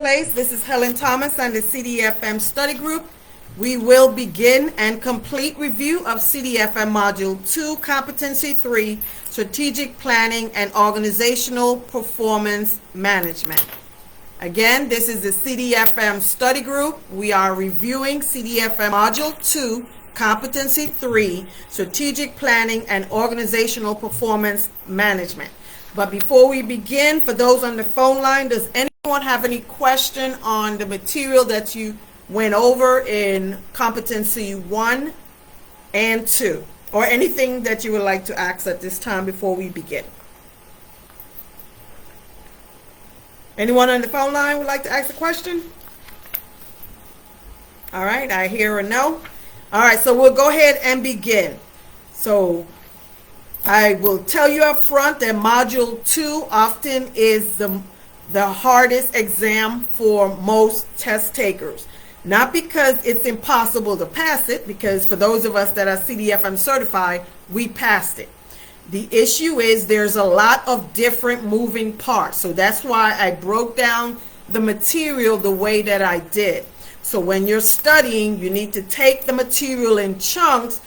place. This is Helen Thomas and the CDFM study group. We will begin and complete review of CDFM Module 2, Competency 3, Strategic Planning and Organizational Performance Management. Again, this is the CDFM study group. We are reviewing CDFM Module 2, Competency 3, Strategic Planning and Organizational Performance Management. But before we begin, for those on the phone line, does anyone have any question on the material that you went over in Competency 1 and 2? Or anything that you would like to ask at this time before we begin? Anyone on the phone line would like to ask a question? All right, I hear a no. All right, so we'll go ahead and begin. So I will tell you up front that Module 2 often is the hardest exam for most test takers. Not because it's impossible to pass it, because for those of us that are CDFM certified, we passed it. The issue is there's a lot of different moving parts. So that's why I broke down the material the way that I did. So when you're studying, you need to take the material in chunks,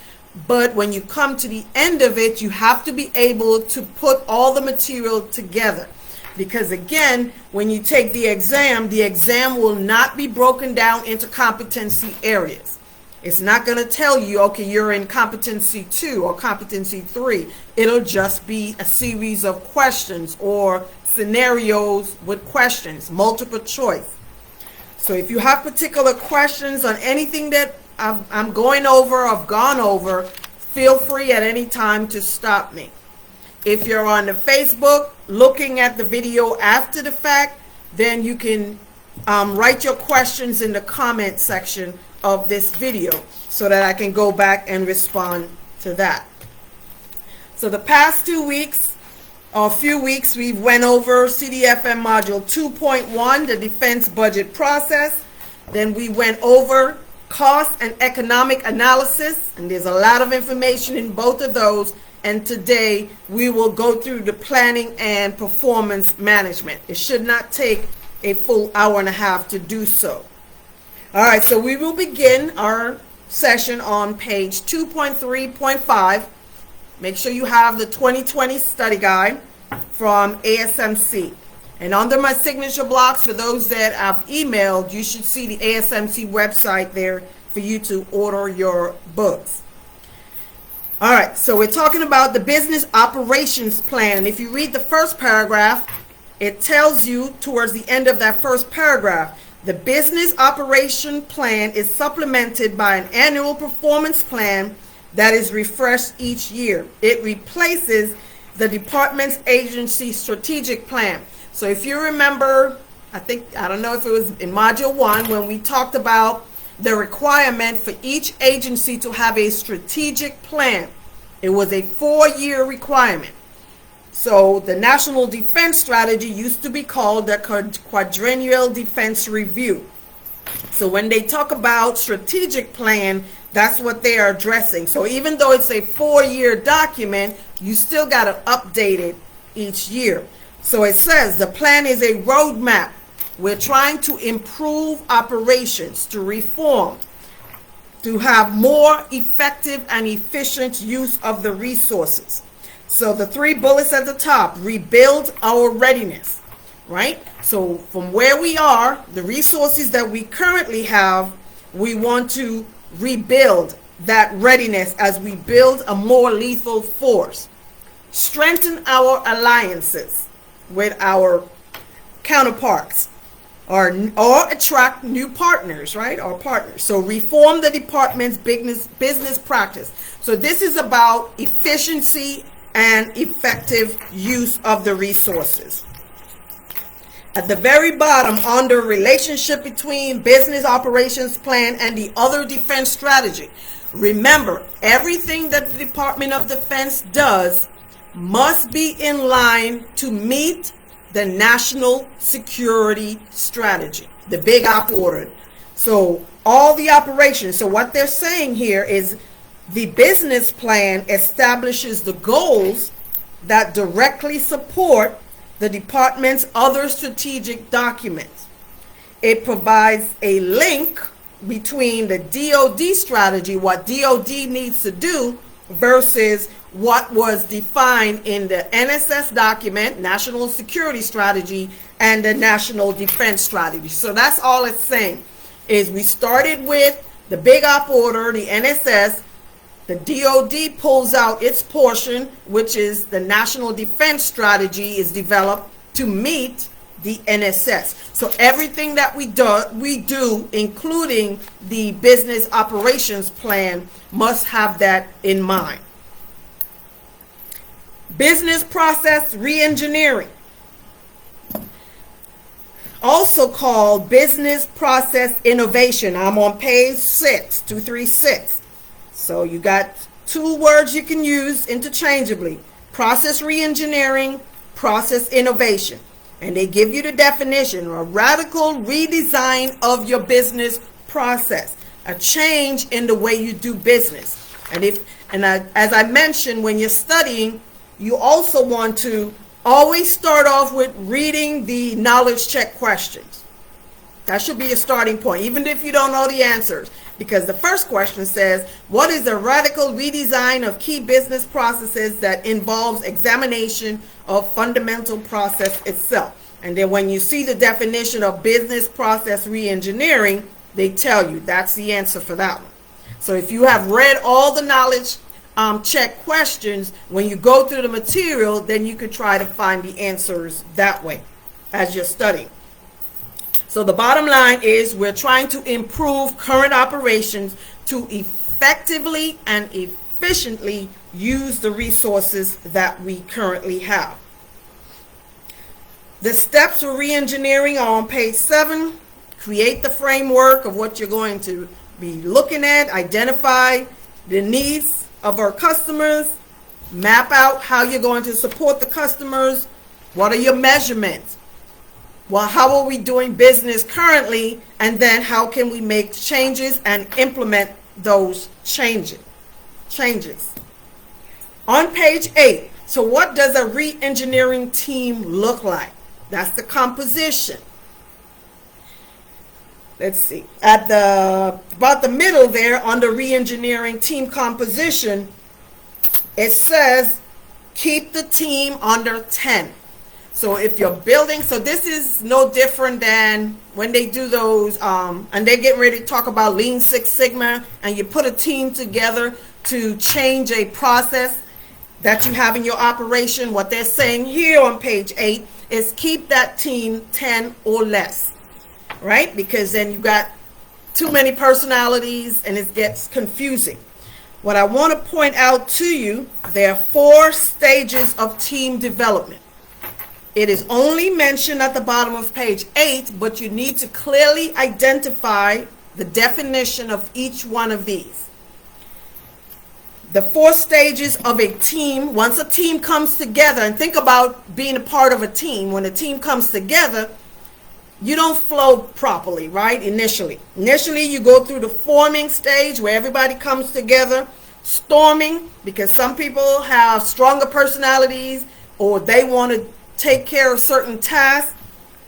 but when you come to the end of it, you have to be able to put all the material together. Because again, when you take the exam will not be broken down into competency areas. It's not going to tell you, okay, you're in competency 2 or competency 3. It'll just be a series of questions or scenarios with questions, multiple choice. So if you have particular questions on anything that I'm going over, I've gone over, feel free at any time to stop me. If you're on the Facebook looking at the video after the fact, then you can write your questions in the comment section of this video so that I can go back and respond to that. So the past 2 weeks, or a few weeks, we went over CDFM Module 2.1, the defense budget process. Then we went over cost and economic analysis, and there's a lot of information in both of those. And today we will go through the planning and performance management. It should not take a full hour and a half to do so. All right, so we will begin our session on page 2.3.5. Make sure you have the 2020 study guide from ASMC. And under my signature blocks, for those that I've emailed, you should see the ASMC website there for you to order your books. All right, so we're talking about the business operations plan. And if you read the first paragraph, it tells you towards the end of that first paragraph, the business operation plan is supplemented by an annual performance plan that is refreshed each year. It replaces the department's agency strategic plan. So if you remember, I don't know if it was in Module 1 when we talked about the requirement for each agency to have a strategic plan. It was a 4-year requirement. So the National Defense Strategy used to be called the Quadrennial Defense Review. So when they talk about strategic plan, that's what they are addressing. So even though it's a 4-year document, you still got to update it each year. So it says the plan is a roadmap. We're trying to improve operations, to reform, to have more effective and efficient use of the resources. So the 3 bullets at the top, rebuild our readiness, right? So from where we are, the resources that we currently have, we want to rebuild that readiness as we build a more lethal force. Strengthen our alliances with our counterparts, or attract new partners, right? Or partners. So reform the department's business practice. So this is about efficiency and effective use of the resources. At the very bottom, under relationship between business operations plan and the other defense strategy, remember, everything that the Department of Defense does must be in line to meet the national security strategy, the big op order. So all the operations, so what they're saying here is the business plan establishes the goals that directly support the department's other strategic documents. it provides a link between the DoD strategy, what DoD needs to do, versus what was defined in the NSS document, National Security Strategy, and the National Defense Strategy. So that's all it's saying, is we started with the big op order, the NSS, the DoD pulls out its portion, which is the National Defense Strategy is developed to meet the NSS. So everything that we do, including the business operations plan, must have that in mind. Business process reengineering, also called business process innovation. I'm on page 236. So you got two words you can use interchangeably: process reengineering, process innovation. And they give you the definition: a radical redesign of your business process, a change in the way you do business. As I mentioned, when you're studying, you also want to always start off with reading the knowledge check questions. That should be a starting point, even if you don't know the answers, because the first question says, what is a radical redesign of key business processes that involves examination of fundamental process itself? And then when you see the definition of business process reengineering, they tell you that's the answer for that one. So if you have read all the knowledge check questions, when you go through the material, then you could try to find the answers that way as you're studying. So the bottom line is we're trying to improve current operations to effectively and efficiently use the resources that we currently have. The steps for reengineering are on page 7. Create the framework of what you're going to be looking at, identify the needs of our customers, map out how you're going to support the customers, what are your measurements, well, how are we doing business currently, and then how can we make changes and implement those changes. On page 8, so what does a re-engineering team look like? That's the composition. Let's see, at about the middle there, under re-engineering team composition, it says keep the team under 10. So if you're building, so this is no different than when they do those, and they're getting ready to talk about Lean Six Sigma, and you put a team together to change a process that you have in your operation. What they're saying here on page 8 is keep that team 10 or less, right? Because then you've got too many personalities and it gets confusing. What I want to point out to you, there are 4 stages of team development. It is only mentioned at the bottom of page 8, but you need to clearly identify the definition of each one of these. The 4 stages of a team, once a team comes together, and think about being a part of a team. When a team comes together, you don't flow properly, right? Initially you go through the forming stage where everybody comes together. Storming, because some people have stronger personalities or they want to take care of certain tasks.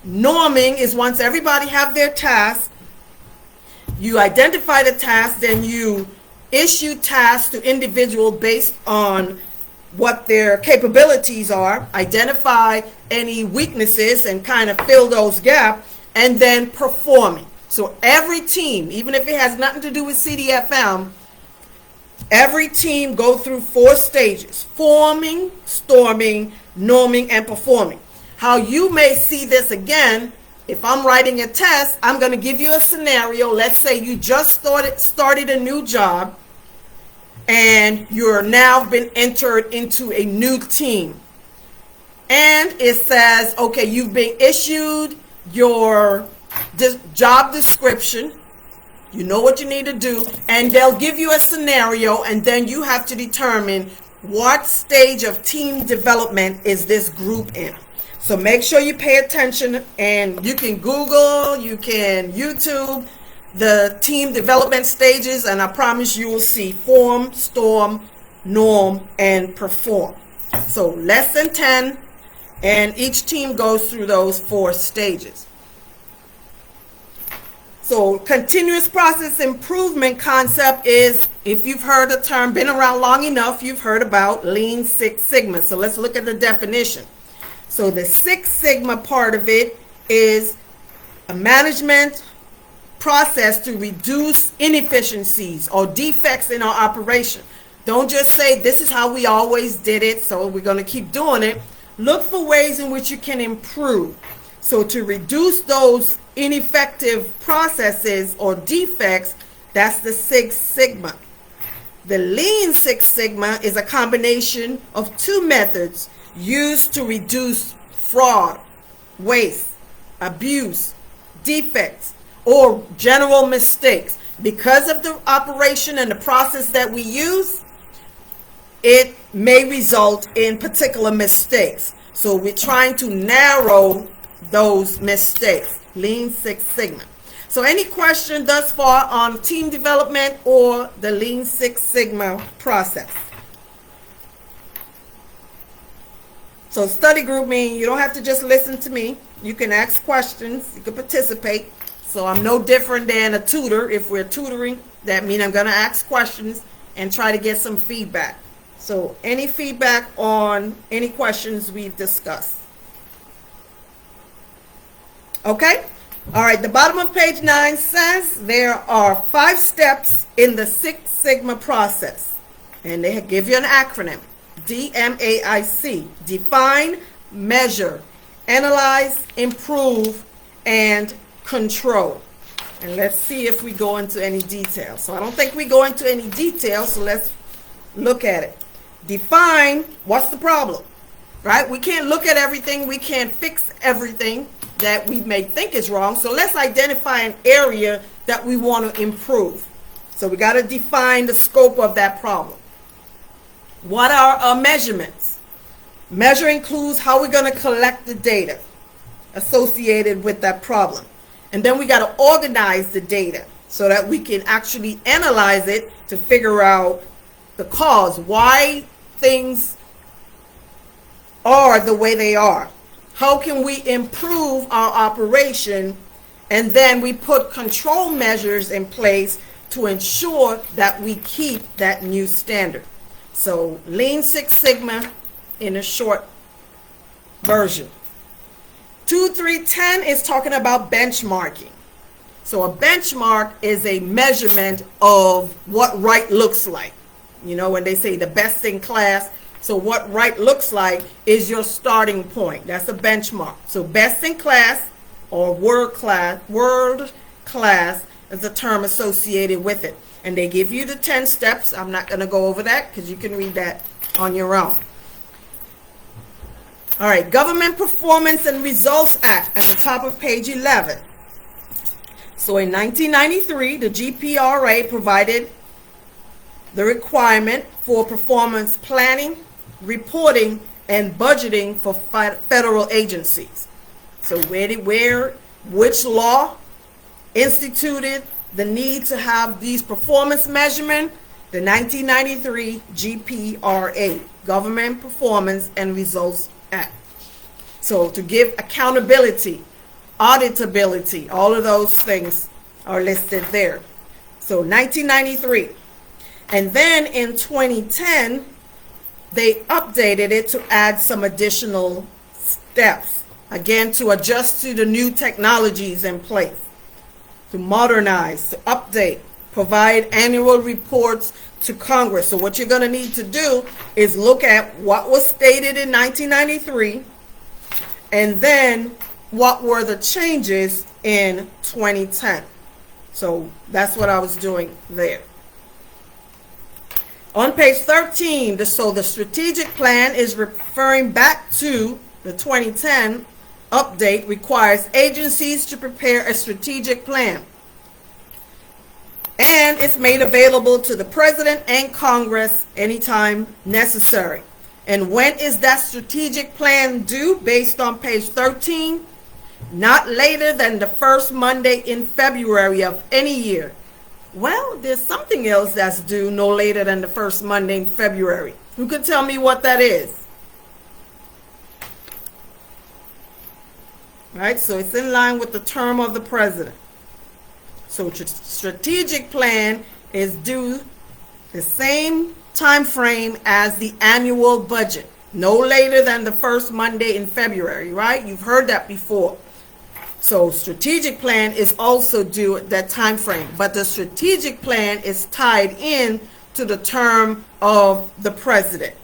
Norming is once everybody have their tasks, you identify the task, then you issue tasks to individuals based on what their capabilities are, identify any weaknesses and kind of fill those gaps, and then performing. So every team, even if it has nothing to do with CDFM, every team go through 4 stages: forming, storming, norming, and performing. How you may see this again, if I'm writing a test, I'm going to give you a scenario. Let's say you just started a new job and you're now been entered into a new team. And it says, okay, you've been issued your job description. You know what you need to do, and they'll give you a scenario, and then you have to determine what stage of team development is this group in. So make sure you pay attention, and you can Google, you can YouTube the team development stages, and I promise you will see form, storm, norm, and perform. So less than 10, and each team goes through those 4 stages. So continuous process improvement concept is, if you've heard the term, been around long enough, you've heard about Lean Six Sigma. So let's look at the definition. So the Six Sigma part of it is a management process to reduce inefficiencies or defects in our operation. Don't just say this is how we always did it, so we're going to keep doing it. Look for ways in which you can improve. So to reduce those ineffective processes or defects, that's the Six Sigma. The Lean Six Sigma is a combination of two methods used to reduce fraud, waste, abuse, defects, or general mistakes. Because of the operation and the process that we use, it may result in particular mistakes. So we're trying to narrow those mistakes. Lean Six Sigma. So any question thus far on team development or the Lean Six Sigma process? So study group means you don't have to just listen to me. You can ask questions. You can participate. So I'm no different than a tutor. If we're tutoring, that means I'm going to ask questions and try to get some feedback. So any feedback on any questions we've discussed? Okay? All right, the bottom of page 9 says there are 5 steps in the Six Sigma process. And they give you an acronym. DMAIC. Define, measure, analyze, improve, and control. And let's see if we go into any detail. So I don't think we go into any detail, so let's look at it. Define, what's the problem, right? We can't look at everything. We can't fix everything that we may think is wrong. So let's identify an area that we want to improve. So we got to define the scope of that problem. What are our measurements? Measure includes how we're going to collect the data associated with that problem. And then we got to organize the data so that we can actually analyze it to figure out the cause, why things are the way they are. How can we improve our operation? And then we put control measures in place to ensure that we keep that new standard. So Lean Six Sigma in a short version. 2.3.10 is talking about benchmarking. So a benchmark is a measurement of what right looks like. You know, when they say the best in class, so what right looks like is your starting point. That's a benchmark. So best in class or world class is a term associated with it. And they give you the 10 steps. I'm not going to go over that because you can read that on your own. All right, Government Performance and Results Act at the top of page 11. So in 1993, the GPRA provided the requirement for performance planning, reporting, and budgeting for federal agencies. So which law instituted the need to have these performance measurement? The 1993 GPRA, Government Performance and Results Act. So to give accountability, auditability, all of those things are listed there. So 1993. And then in 2010, they updated it to add some additional steps, again, to adjust to the new technologies in place, to modernize, to update, provide annual reports to Congress. So what you're going to need to do is look at what was stated in 1993 and then what were the changes in 2010. So that's what I was doing there. On page 13, the strategic plan is referring back to the 2010 update, requires agencies to prepare a strategic plan. And it's made available to the President and Congress anytime necessary. And when is that strategic plan due? Based on page 13, not later than the first Monday in February of any year. Well, there's something else that's due no later than the first Monday in February. Who could tell me what that is? Right, so it's in line with the term of the president. So strategic plan is due the same time frame as the annual budget, no later than the first Monday in February, right? You've heard that before. So strategic plan is also due at that time frame, but the strategic plan is tied in to the term of the president.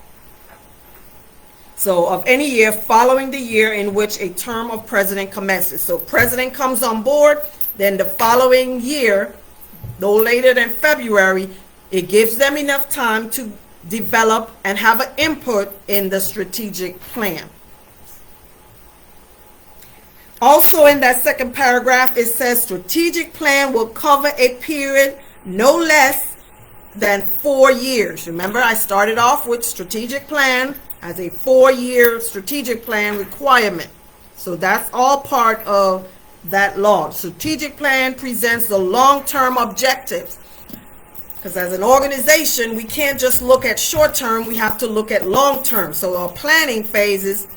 So of any year following the year in which a term of president commences. So president comes on board, then the following year, no later than February, it gives them enough time to develop and have an input in the strategic plan. Also in that second paragraph, it says strategic plan will cover a period no less than 4 years. Remember, I started off with strategic plan as a 4-year strategic plan requirement. So that's all part of that law. Strategic plan presents the long-term objectives. Because as an organization, we can't just look at short-term, we have to look at long-term. So our planning phases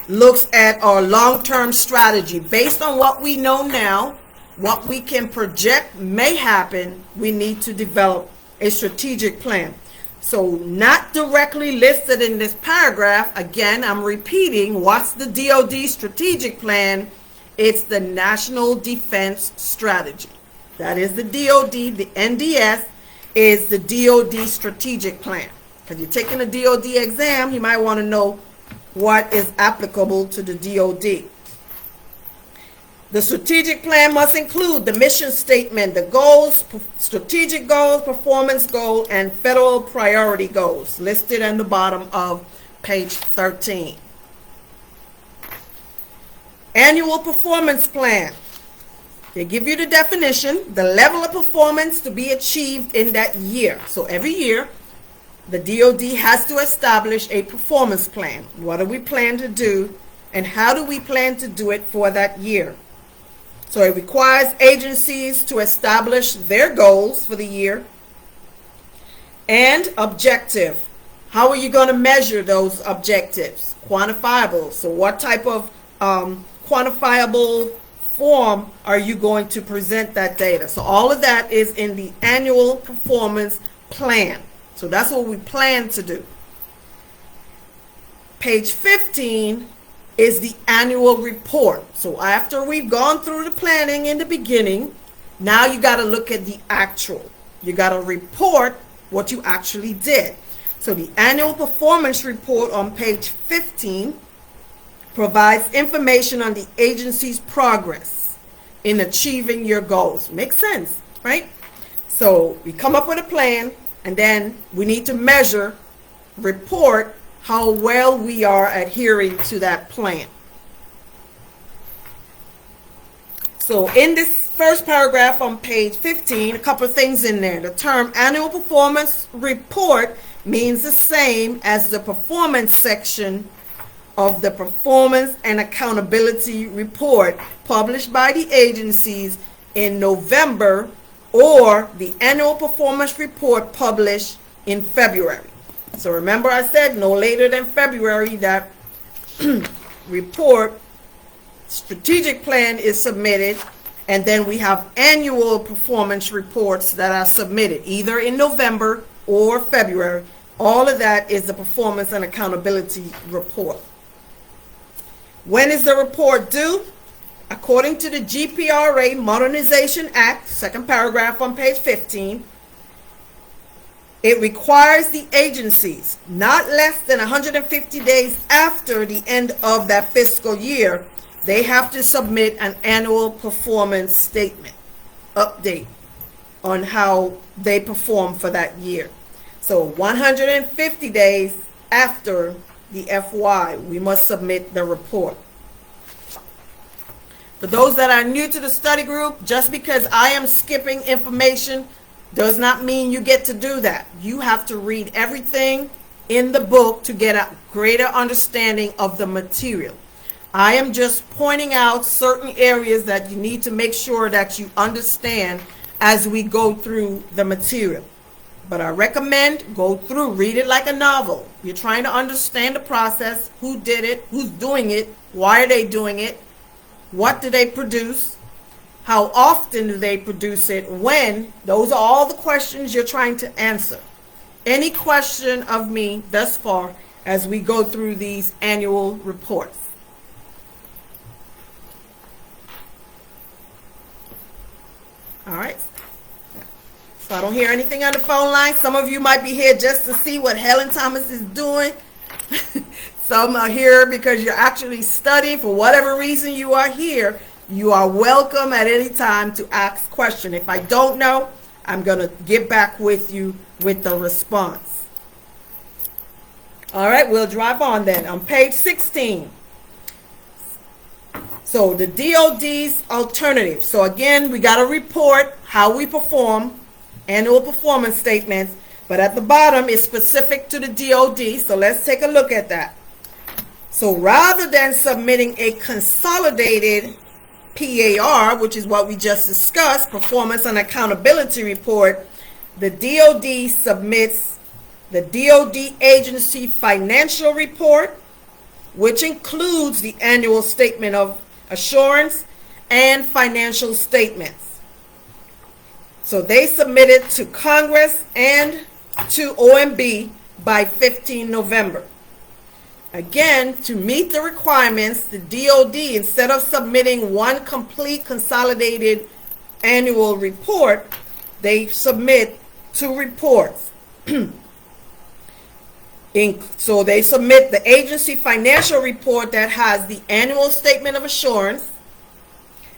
looks at our long-term strategy. Based on what we know now, what we can project may happen, we need to develop a strategic plan. So not directly listed in this paragraph, again, I'm repeating, what's the DoD strategic plan? It's the National Defense Strategy. That is the DoD. The NDS is the DoD strategic plan. Because you're taking a DoD exam, you might want to know what is applicable to the DoD. The strategic plan must include the mission statement, the goals, strategic goals, performance goal, and federal priority goals listed at the bottom of page 13. Annual performance plan. They give you the definition, the level of performance to be achieved in that year. So every year, the DoD has to establish a performance plan. What do we plan to do, and how do we plan to do it for that year? So it requires agencies to establish their goals for the year and objective. How are you going to measure those objectives? Quantifiable. So what type of quantifiable form are you going to present that data? So all of that is in the annual performance plan. So that's what we plan to do. Page 15 is the annual report. So after we've gone through the planning in the beginning, now you got to look at the actual. You got to report what you actually did. So the annual performance report on page 15 provides information on the agency's progress in achieving your goals. Makes sense, right? So we come up with a plan, and then we need to measure, report how well we are adhering to that plan. So in this first paragraph on page 15, a couple of things in there. The term annual performance report means the same as the performance section of the performance and accountability report published by the agencies in November, or the annual performance report published in February. So remember I said no later than February that report, strategic plan is submitted, and then we have annual performance reports that are submitted either in November or February. All of that is the performance and accountability report. When is the report due? According to the GPRA Modernization Act, second paragraph on page 15, it requires the agencies not less than 150 days after the end of that fiscal year, they have to submit an annual performance statement, update on how they perform for that year. So 150 days after the FY, we must submit the report. For those that are new to the study group, just because I am skipping information does not mean you get to do that. You have to read everything in the book to get a greater understanding of the material. I am just pointing out certain areas that you need to make sure that you understand as we go through the material. But I recommend go through, read it like a novel. You're trying to understand the process, who did it, who's doing it, why are they doing it, what do they produce, How often do they produce it? When? Those are all the questions you're trying to answer. Any question of me thus far as we go through these annual reports? All right. So I don't hear anything on the phone line. Some of you might be here just to see what Helen Thomas is doing. Some are here because you're actually studying. For whatever reason you are here, you are welcome at any time to ask questions. If I don't know, I'm going to get back with you with the response. All right, we'll drive on then. On page 16. So the DOD's alternative. So again, we got to report how we perform, annual performance statements. But at the bottom, it's specific to the DOD. So let's take a look at that. So rather than submitting a consolidated PAR, which is what we just discussed, Performance and Accountability Report, the DOD submits the DOD Agency Financial Report, which includes the Annual Statement of Assurance and financial statements. So they submit it to Congress and to OMB by 15 November. Again, to meet the requirements, the DOD, instead of submitting one complete consolidated annual report, they submit 2 reports. So they submit the agency financial report that has the annual statement of assurance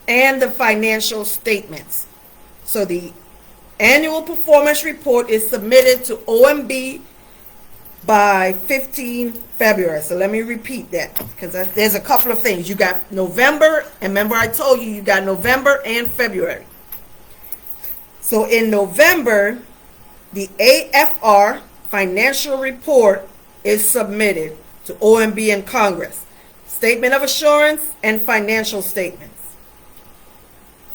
and the financial statements. So the annual performance report is submitted to OMB by 15 February. So let me repeat that, because there's a couple of things. You got November, and remember I told you got November and February. So in November, the AFR financial report is submitted to OMB and Congress. Statement of assurance and financial statements.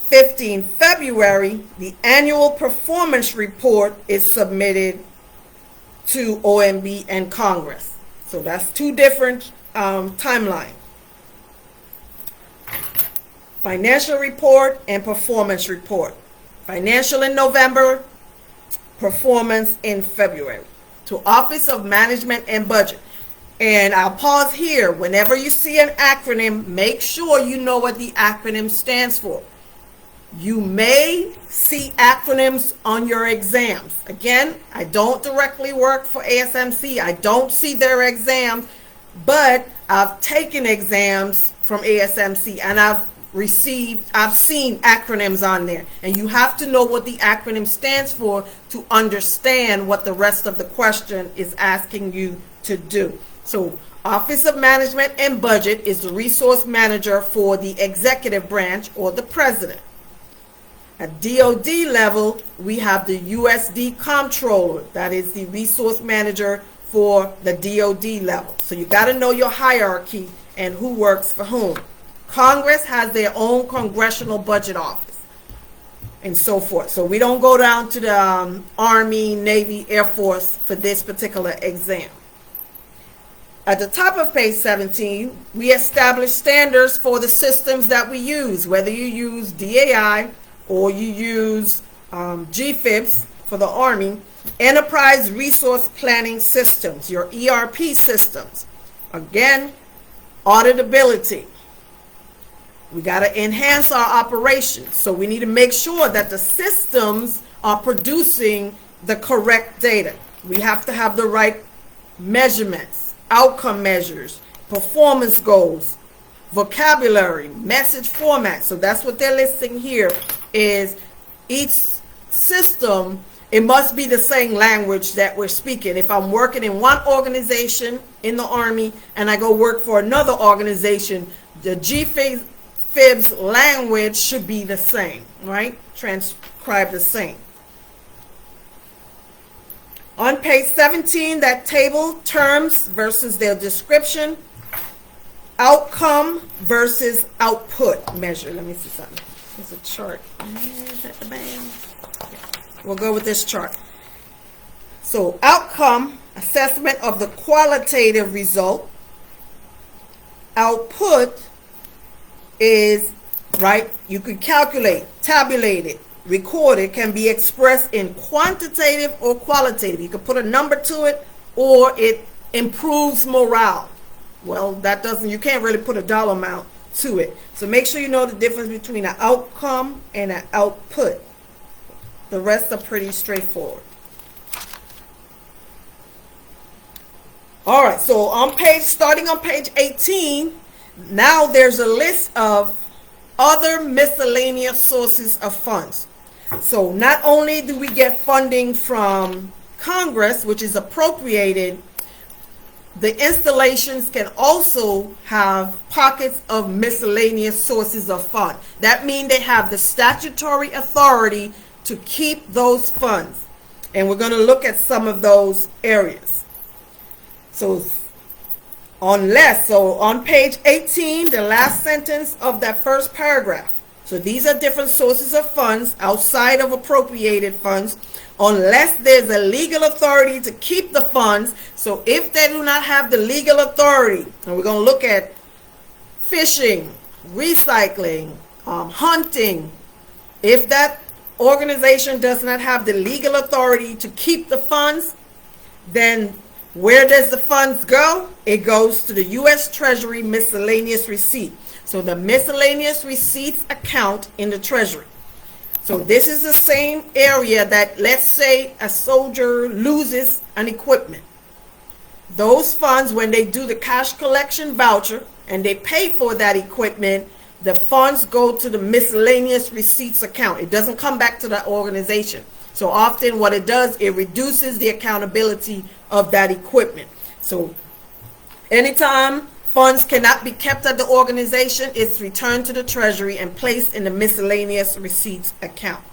15 February, the annual performance report is submitted to OMB and Congress. So that's 2 different timelines. Financial report and performance report. Financial in November, performance in February. To Office of Management and Budget. And I'll pause here. Whenever you see an acronym, make sure you know what the acronym stands for. You may see acronyms on your exams. Again, I don't directly work for ASMC. I don't see their exams, but I've taken exams from ASMC and I've seen acronyms on there. And you have to know what the acronym stands for to understand what the rest of the question is asking you to do. So Office of Management and Budget is the resource manager for the executive branch or the president. At DOD level, we have the USD Comptroller. That is the resource manager for the DOD level. So you got to know your hierarchy and who works for whom. Congress has their own Congressional Budget Office and so forth. So we don't go down to the Army, Navy, Air Force for this particular exam. At the top of page 17, we establish standards for the systems that we use, whether you use DAI or you use GFIPS for the Army, Enterprise Resource Planning Systems, your ERP systems. Again, auditability. We got to enhance our operations. So we need to make sure that the systems are producing the correct data. We have to have the right measurements, outcome measures, performance goals, vocabulary, message format. So that's what they're listing here, is each system, it must be the same language that we're speaking. If I'm working in one organization in the Army and I go work for another organization, the GFIBS language should be the same, right? Transcribe the same. On page 17, that table, terms versus their description, outcome versus output measure. Let me see something. There's a chart. Is that the band? Okay. We'll go with this chart. So outcome, assessment of the qualitative result. Output is right? You could calculate, tabulate it, record it, can be expressed in quantitative or qualitative. You could put a number to it, or it improves morale. Well, that doesn't, you can't really put a dollar amount to it. So make sure you know the difference between an outcome and an output. The rest are pretty straightforward. All right, so starting on page 18, now there's a list of other miscellaneous sources of funds. So not only do we get funding from Congress, which is appropriated, the installations can also have pockets of miscellaneous sources of fund. That means they have the statutory authority to keep those funds. And we're going to look at some of those areas. So on page 18, the last sentence of that first paragraph. So these are different sources of funds outside of appropriated funds, unless there's a legal authority to keep the funds. So if they do not have the legal authority, and we're going to look at fishing, recycling, hunting, if that organization does not have the legal authority to keep the funds, then where does the funds go? It goes to the U.S. Treasury miscellaneous receipt. So the miscellaneous receipts account in the Treasury. So this is the same area that, let's say a soldier loses an equipment. Those funds, when they do the cash collection voucher and they pay for that equipment, the funds go to the miscellaneous receipts account. It doesn't come back to the organization. So often what it does, it reduces the accountability of that equipment. So anytime funds cannot be kept at the organization, it's returned to the Treasury and placed in the miscellaneous receipts account.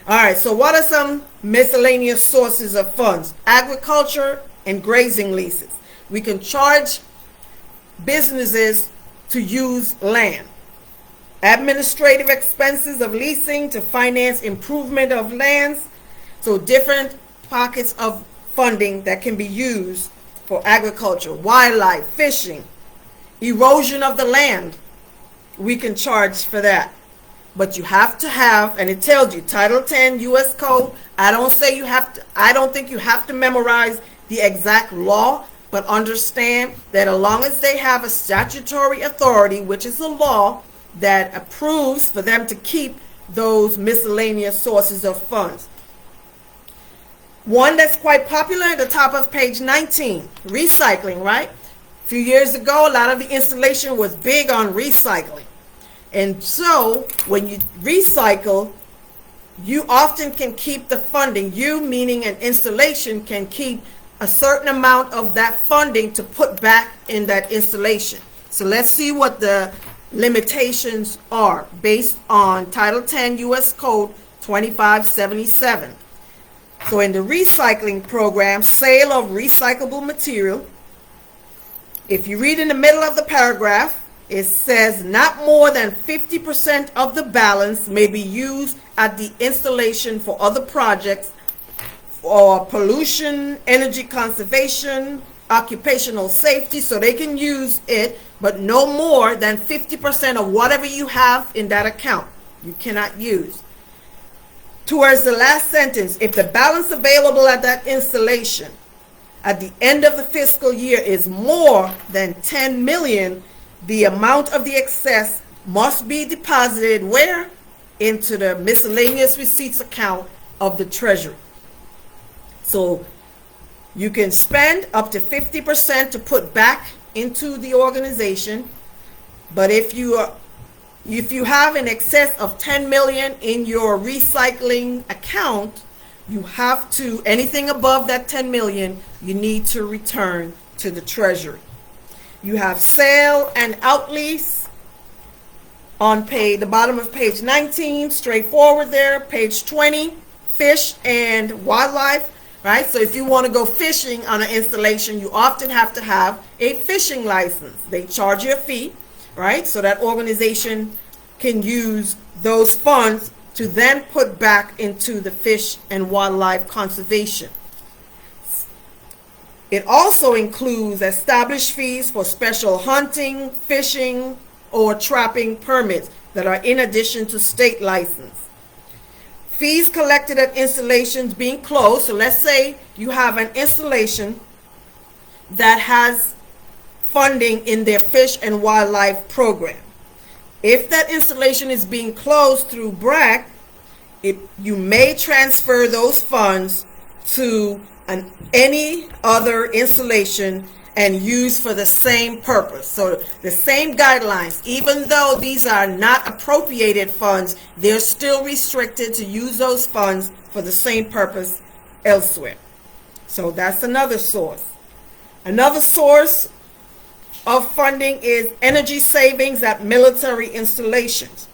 All right, so what are some miscellaneous sources of funds? Agriculture and grazing leases. We can charge businesses to use land. Administrative expenses of leasing to finance improvement of lands. So different pockets of funding that can be used for agriculture, wildlife, fishing, erosion of the land. We can charge for that. But you have to have, and it tells you, Title 10 U.S. Code. I don't think you have to memorize the exact law, but understand that as long as they have a statutory authority, which is a law, that approves for them to keep those miscellaneous sources of funds. One that's quite popular at the top of page 19, recycling, right? A few years ago, a lot of the installation was big on recycling. And so when you recycle, you often can keep the funding. You, meaning an installation, can keep a certain amount of that funding to put back in that installation. So let's see what the limitations are based on Title 10 U.S. Code 2577. So in the recycling program, sale of recyclable material, if you read in the middle of the paragraph, it says not more than 50% of the balance may be used at the installation for other projects or pollution, energy conservation, occupational safety, so they can use it, but no more than 50% of whatever you have in that account you cannot use. Towards the last sentence, if the balance available at that installation at the end of the fiscal year is more than 10 million, the amount of the excess must be deposited where? Into the miscellaneous receipts account of the Treasury. So you can spend up to 50% to put back into the organization, but if you have an excess of 10 million in your recycling account, you have to, anything above that 10 million, you need to return to the Treasury. You have sale and outlease on the bottom of page 19, straightforward there. Page 20, fish and wildlife. Right? So if you want to go fishing on an installation, you often have to have a fishing license. They charge you a fee, right? So that organization can use those funds to then put back into the fish and wildlife conservation. It also includes established fees for special hunting, fishing, or trapping permits. that are in addition to state license. Fees collected at installations being closed. So let's say you have an installation that has funding in their fish and wildlife program. If that installation is being closed through BRAC, you may transfer those funds to any other installation and use for the same purpose. So the same guidelines, even though these are not appropriated funds, they're still restricted to use those funds for the same purpose elsewhere. So that's another source. Another source of funding is energy savings at military installations,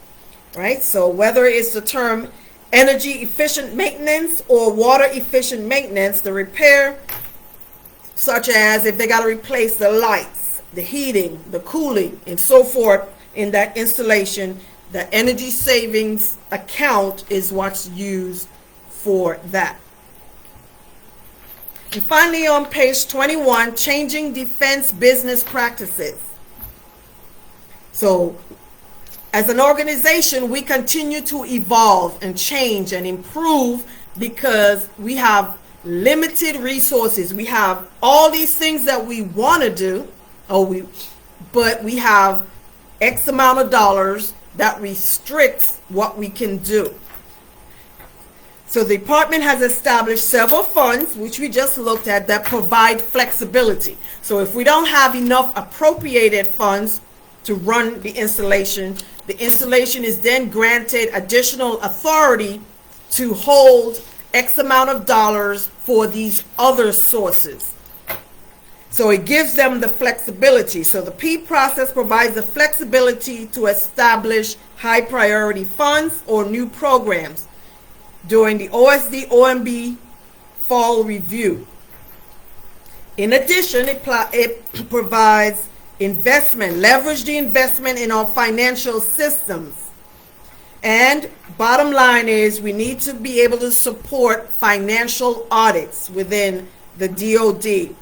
right? So whether it's the term energy efficient maintenance or water efficient maintenance, the repair, such as if they got to replace the lights, the heating, the cooling, and so forth in that installation, the energy savings account is what's used for that. And finally, on page 21, changing defense business practices. So as an organization, we continue to evolve and change and improve because we have limited resources. We have all these things that we want to do, but we have X amount of dollars that restricts what we can do. So the department has established several funds, which we just looked at, that provide flexibility. So if we don't have enough appropriated funds to run the installation is then granted additional authority to hold X amount of dollars for these other sources. So it gives them the flexibility. So the P process provides the flexibility to establish high priority funds or new programs during the OSD OMB fall review. In addition, it provides investment, leverage the investment in our financial systems. And bottom line is we need to be able to support financial audits within the DoD.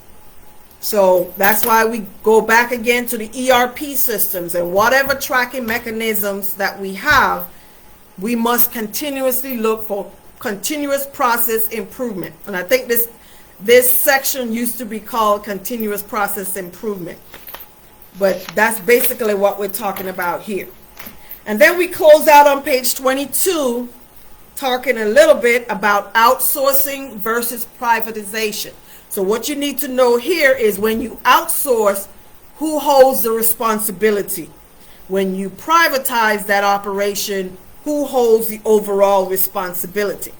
So that's why we go back again to the ERP systems and whatever tracking mechanisms that we have, we must continuously look for continuous process improvement. And I think this section used to be called continuous process improvement. But that's basically what we're talking about here. And then we close out on page 22, talking a little bit about outsourcing versus privatization. So what you need to know here is when you outsource, who holds the responsibility? When you privatize that operation, who holds the overall responsibility?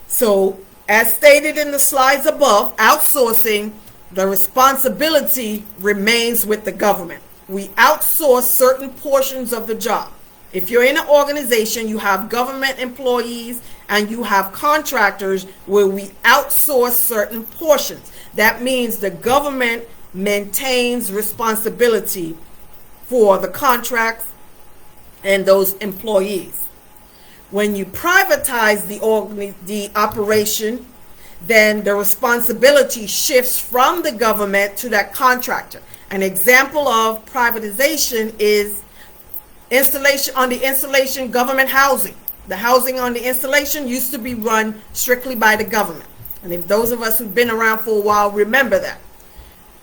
So as stated in the slides above, outsourcing, the responsibility remains with the government. We outsource certain portions of the job. If you're in an organization, you have government employees and you have contractors where we outsource certain portions. That means the government maintains responsibility for the contracts and those employees. When you privatize the operation, then the responsibility shifts from the government to that contractor. An example of privatization is installation government housing. The housing on the installation used to be run strictly by the government. And if those of us who've been around for a while remember that.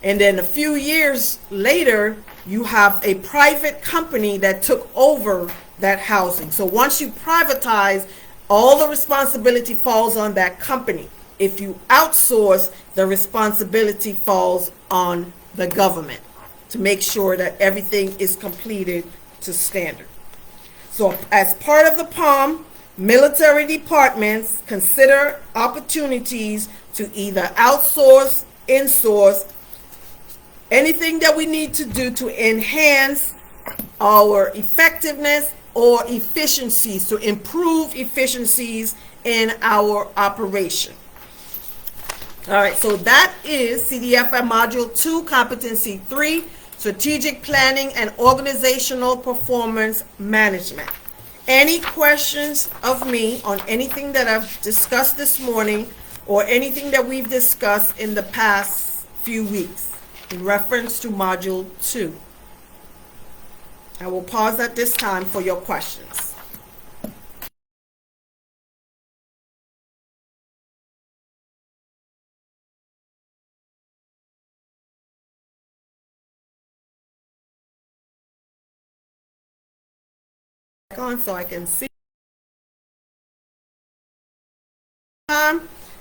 And then a few years later, you have a private company that took over that housing. So once you privatize, all the responsibility falls on that company. If you outsource, the responsibility falls on the government to make sure that everything is completed to standard. So as part of the POM, military departments consider opportunities to either outsource, insource, anything that we need to do to enhance our effectiveness or efficiencies, to improve efficiencies in our operation. All right, so that is CDFM Module 2, Competency 3, Strategic Planning and Organizational Performance Management. Any questions of me on anything that I've discussed this morning or anything that we've discussed in the past few weeks in reference to Module 2? I will pause at this time for your questions. On so I can see.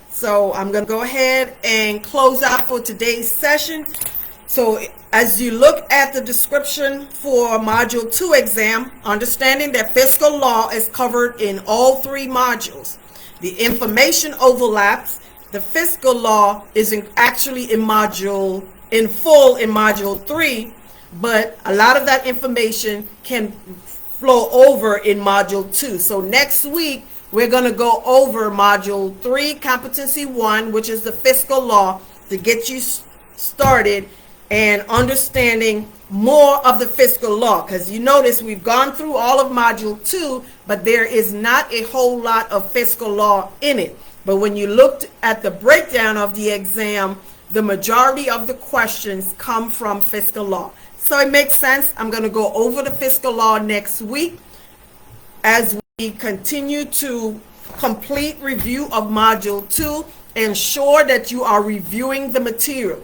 So I'm going to go ahead and close out for today's session. So as you look at the description for Module 2 exam, understanding that fiscal law is covered in all 3 modules. The information overlaps. The fiscal law is actually in full in Module 3, but a lot of that information can flow over in Module 2. So next week, we're going to go over Module 3, Competency 1, which is the fiscal law, to get you started and understanding more of the fiscal law. Because you notice we've gone through all of Module 2, but there is not a whole lot of fiscal law in it. But when you looked at the breakdown of the exam, the majority of the questions come from fiscal law. So it makes sense. I'm going to go over the fiscal law next week as we continue to complete review of Module 2. Ensure that you are reviewing the material.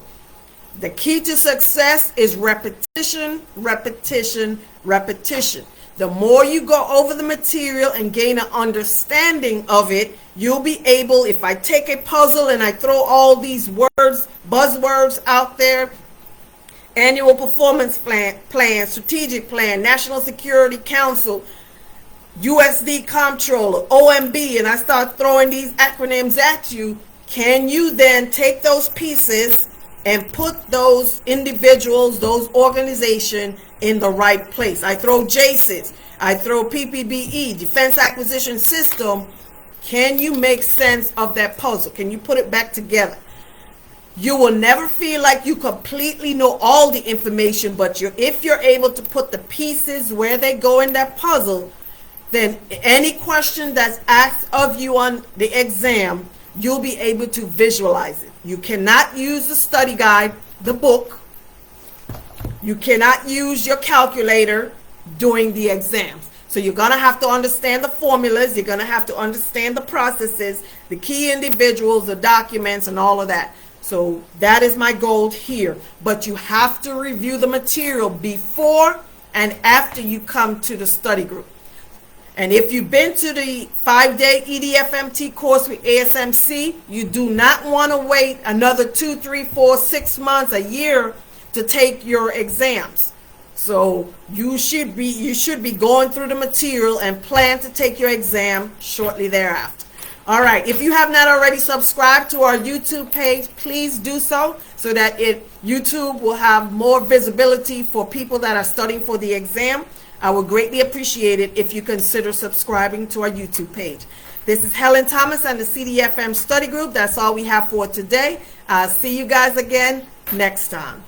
The key to success is repetition, repetition, repetition. The more you go over the material and gain an understanding of it, you'll be able, if I take a puzzle and I throw all these words, buzzwords out there, annual performance plan, strategic plan, National Security Council, USD Comptroller, OMB, and I start throwing these acronyms at you, can you then take those pieces and put those individuals, those organizations in the right place? I throw JSIS, I throw PPBE, Defense Acquisition System. Can you make sense of that puzzle? Can you put it back together? You will never feel like you completely know all the information, but if you're able to put the pieces where they go in that puzzle, then any question that's asked of you on the exam, you'll be able to visualize it. You cannot use the study guide, the book. You cannot use your calculator during the exams. So you're going to have to understand the formulas. You're going to have to understand the processes, the key individuals, the documents, and all of that. So that is my goal here. But you have to review the material before and after you come to the study group. And if you've been to the 5-day EDFMT course with ASMC, you do not want to wait another 2, 3, 4, 6 months, a year to take your exams. So you should be going through the material and plan to take your exam shortly thereafter. All right, if you have not already subscribed to our YouTube page, please do so that YouTube will have more visibility for people that are studying for the exam. I would greatly appreciate it if you consider subscribing to our YouTube page. This is Helen Thomas and the CDFM study group. That's all we have for today. I'll see you guys again next time.